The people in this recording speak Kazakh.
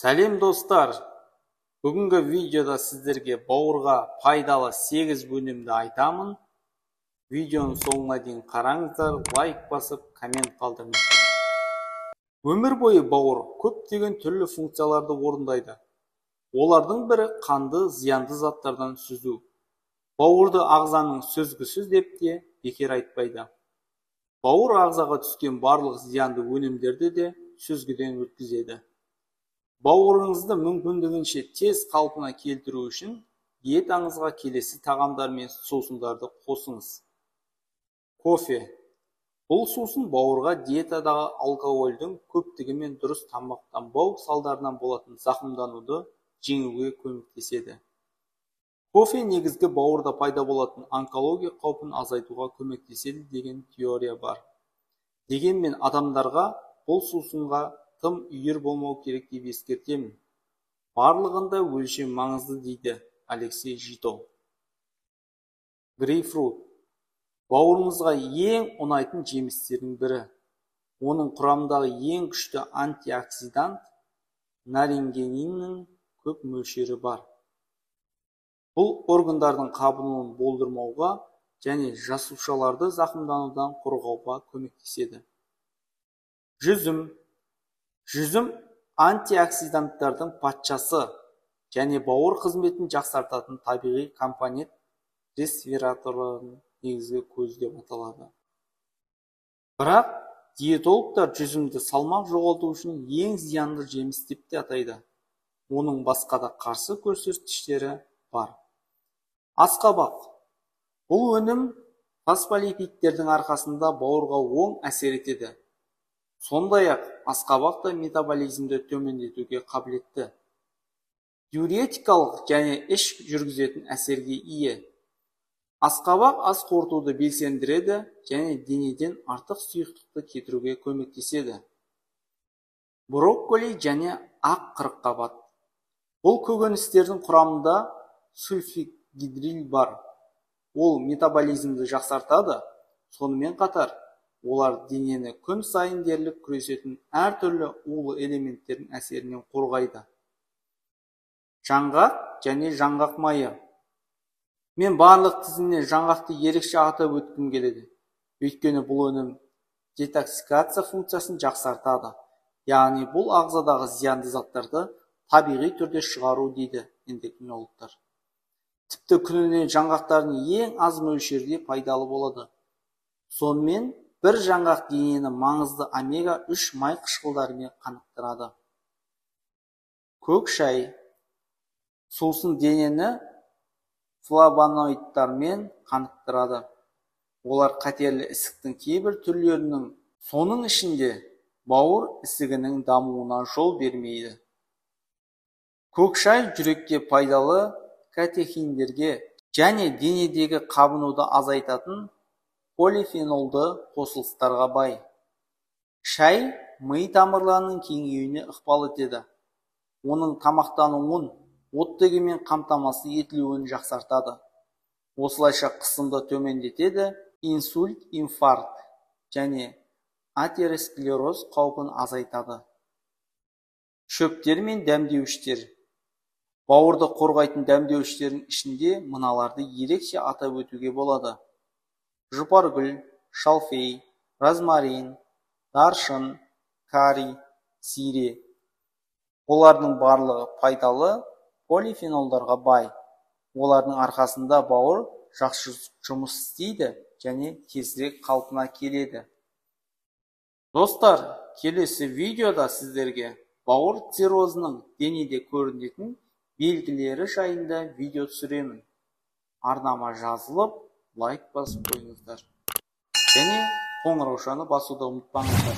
Сәлем достар! Бүгінгі видеода сіздерге бауырға пайдалы 8 өнімді айтамын. Видеоның соңына дейін қараңыздар, лайк басып, коммент қалдырыңыздар. Өмір бойы бауыр көптеген түрлі функцияларды орындайды. Олардың бірі қанды зиянды заттардан сүзу. Бауырды ағзаның сүзгісіз деп те бекер айтпайды. Бауыр ағзаға түскен барлық зиянды өнімдерді де сүзгіден өткізеді. Бауырыңызды мүмкіндігінше тез қалпына келтіру үшін диетаңызға келесі тағамдар мен сусындарды қосыңыз. Кофе. Бұл сусын бауырға диетадағы алкогольдің көптігі мен дұрыс тамақтанбау салдарынан болатын зақымдануды жеңуге көмектеседі. Кофе негізгі бауырда пайда болатын онкология қаупін азайтуға көмектеседі деген теория бар. Дегенмен адамдарға бұл сусынға тым үйір болмау керек деп ескертемін. Барлығында өлшем маңызды дейді Алексей Житов. Грейпфрут. Бауырыңызға ең ұнайтын жемістердің бірі. Оның құрамындағы ең күшті антиоксидант нарингениннің көп мөлшері бар. Бұл органдардың қабынуын болдырмауға және жасушаларды зақымданудан қорғауға көмектеседі. Жүзім. Жүзім антиоксиданттардың патшасы және бауыр қызметін жақсартатын табиғи компонент ресвераторлардың негізгі көзі деп аталады. Бірақ диетологтар жүзімді салмақ жоғалту үшін ең зиянды жеміс деп те атайды. Оның басқа да қарсы көрсеткіштері бар. Асқабақ. Бұл өнім фосфолипидтердің арқасында бауырға оң әсер етеді. Сондай-ақ асқабақ та метаболизмді төмендетуге қабілетті. Диуретикалық және іш жүргізетін әсерге ие. Асқабақ ас қорытуды белсендіреді және денеден артық сұйықтықты кетіруге көмектеседі. Брокколи және ақ қырыққабат. Бұл көкөністердің құрамында сульфигидрил бар. Ол метаболизмді жақсартады, сонымен қатар олар денені күн сайын дерлік күресетін әртүрлі улы элементтердің әсерінен қорғайды. Жаңғақ және жаңғақ майы. Мен барлық тізімнен жаңғақты ерекше атап өткім келеді. Өйткені бұл өнім детоксикация функциясын жақсартады. Яғни бұл ағзадағы зиянды заттарды табиғи түрде шығару дейді эндокринологтар. Тіпті күніне жаңғақтардың ең аз мөлшерде пайдалы болады. Сонымен бір жаңғақ денені маңызды омега-3 май қышқылдарымен қанықтырады. Көк шай. Сусын денені флавоноидтармен қанықтырады. Олар қатерлі ісіктің кейбір түрлерінің, соның ішінде бауыр ісігінің дамуына жол бермейді. Көк шай жүрекке пайдалы катехиндерге және денедегі қабынуды азайтатын полифенолды қосылыстарға бай. Шай ми тамырларының кеңеюіне ықпал етеді. Оның тамақтануын оттегімен қамтамасыз етілуін жақсартады. Осылайша қысымды төмендетеді, инсульт, инфаркт және атеросклероз қаупін азайтады. Шөптер мен дәмдеуіштер. Бауырды қорғайтын дәмдеуіштердің ішінде мыналарды ерекше атап өтуге болады. Жұпаргүл, шалфей, розмарин, даршын, карий, зире. Олардың барлығы пайдалы полифенолдарға бай. Олардың арқасында бауыр жақсы жұмыс істейді және тезірек қалпына келеді. Достар, келесі видеода сіздерге бауыр циррозының денеде көрінетін белгілері жайында видео түсіремін. Арнама жазылып, лайк басып қойыңыздар. Және қоңыраушаны басуды ұмытпаңыздар.